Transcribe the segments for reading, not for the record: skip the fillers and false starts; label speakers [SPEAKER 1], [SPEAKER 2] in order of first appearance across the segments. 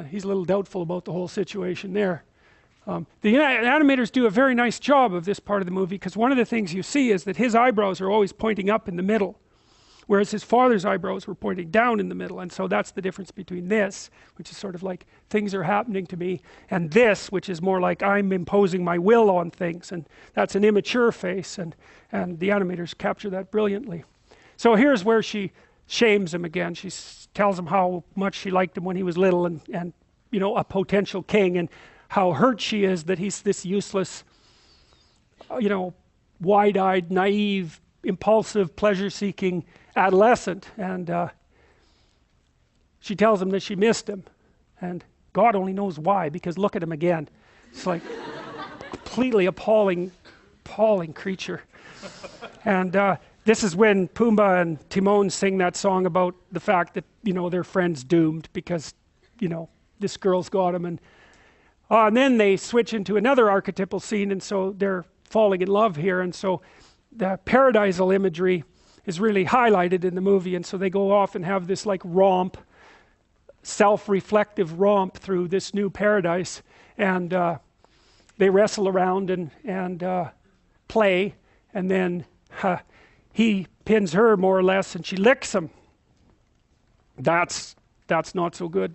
[SPEAKER 1] He's a little doubtful about the whole situation there. The animators do a very nice job of this part of the movie, because one of the things you see is that his eyebrows are always pointing up in the middle, whereas his father's eyebrows were pointing down in the middle. And so that's the difference between this, which is sort of like things are happening to me, and this, which is more like I'm imposing my will on things. And that's an immature face, and the animators capture that brilliantly. So here's where she shames him again. She tells him how much she liked him when he was little, and you know, a potential king, and how hurt she is that he's this useless, you know, wide-eyed, naive, impulsive, pleasure-seeking adolescent. And she tells him that she missed him, and God only knows why, because look at him again. It's like completely appalling creature. And this is when Pumbaa and Timon sing that song about the fact that, you know, their friend's doomed because, you know, this girl's got him. And then they switch into another archetypal scene, and so they're falling in love here. And so the paradisal imagery is really highlighted in the movie, and so they go off and have this like romp, self-reflective romp through this new paradise, and they wrestle around and play, and then he pins her more or less, and she licks him. That's not so good.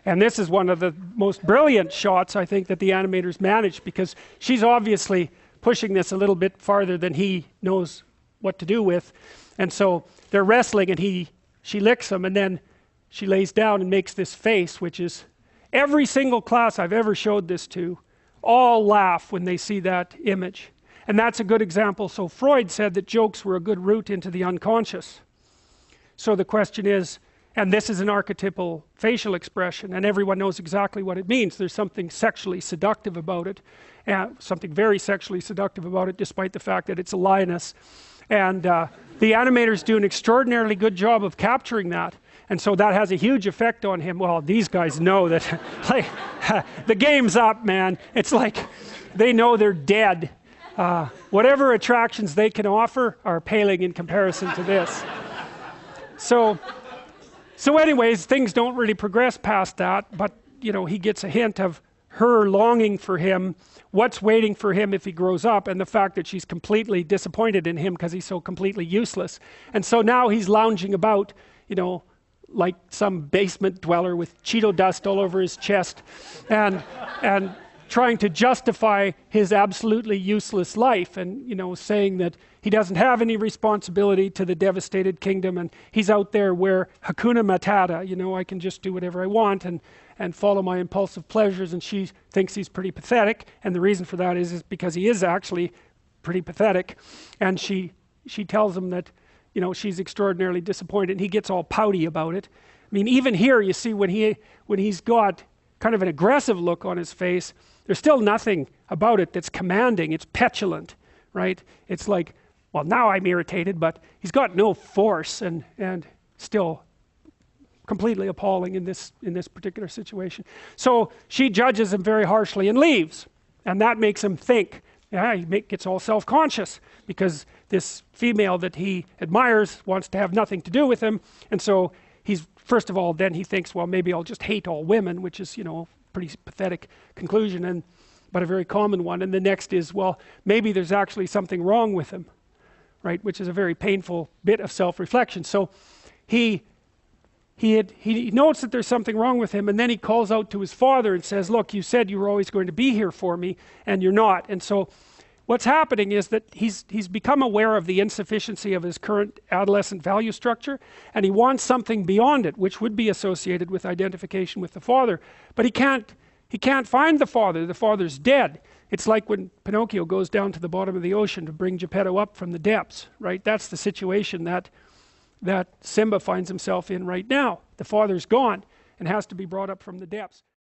[SPEAKER 1] And this is one of the most brilliant shots, I think, that the animators managed, because she's obviously pushing this a little bit farther than he knows what to do with. And so they're wrestling, and she licks him, and then she lays down and makes this face, which is, every single class I've ever showed this to all laugh when they see that image. And that's a good example. So Freud said that jokes were a good route into the unconscious. So the question is, and this is an archetypal facial expression, and everyone knows exactly what it means. There's something sexually seductive about it, something very sexually seductive about it, despite the fact that it's a lioness. And the animators do an extraordinarily good job of capturing that, and so that has a huge effect on him. Well, these guys know that like, the game's up, man. It's like they know they're dead. Whatever attractions they can offer are paling in comparison to this. So anyways, things don't really progress past that, but you know, he gets a hint of her longing for him, what's waiting for him if he grows up, and the fact that she's completely disappointed in him because he's so completely useless. And so now he's lounging about, you know, like some basement dweller with Cheeto dust all over his chest, and trying to justify his absolutely useless life, and you know, saying that he doesn't have any responsibility to the devastated kingdom, and he's out there where Hakuna Matata, you know, I can just do whatever I want and follow my impulsive pleasures. And she thinks he's pretty pathetic, and the reason for that is because he is actually pretty pathetic. And she tells him that, you know, she's extraordinarily disappointed, and he gets all pouty about it. I mean, even here you see when he's got kind of an aggressive look on his face, there's still nothing about it that's commanding. It's petulant, right? It's like, well, now I'm irritated, but he's got no force, and still completely appalling in this particular situation. So she judges him very harshly and leaves, and that makes him think. Yeah, he gets all self-conscious because this female that he admires wants to have nothing to do with him, and so he's, first of all, then he thinks, well, maybe I'll just hate all women, which is, you know, pretty pathetic conclusion, but a very common one. And the next is, well, maybe there's actually something wrong with him, right? Which is a very painful bit of self-reflection. So he notes that there's something wrong with him, and then he calls out to his father and says, look, you said you were always going to be here for me, and you're not. And so what's happening is that he's become aware of the insufficiency of his current adolescent value structure, and he wants something beyond it, which would be associated with identification with the father. But he can't find the father. The father's dead. It's like when Pinocchio goes down to the bottom of the ocean to bring Geppetto up from the depths, right? That's the situation that Simba finds himself in right now. The father's gone and has to be brought up from the depths.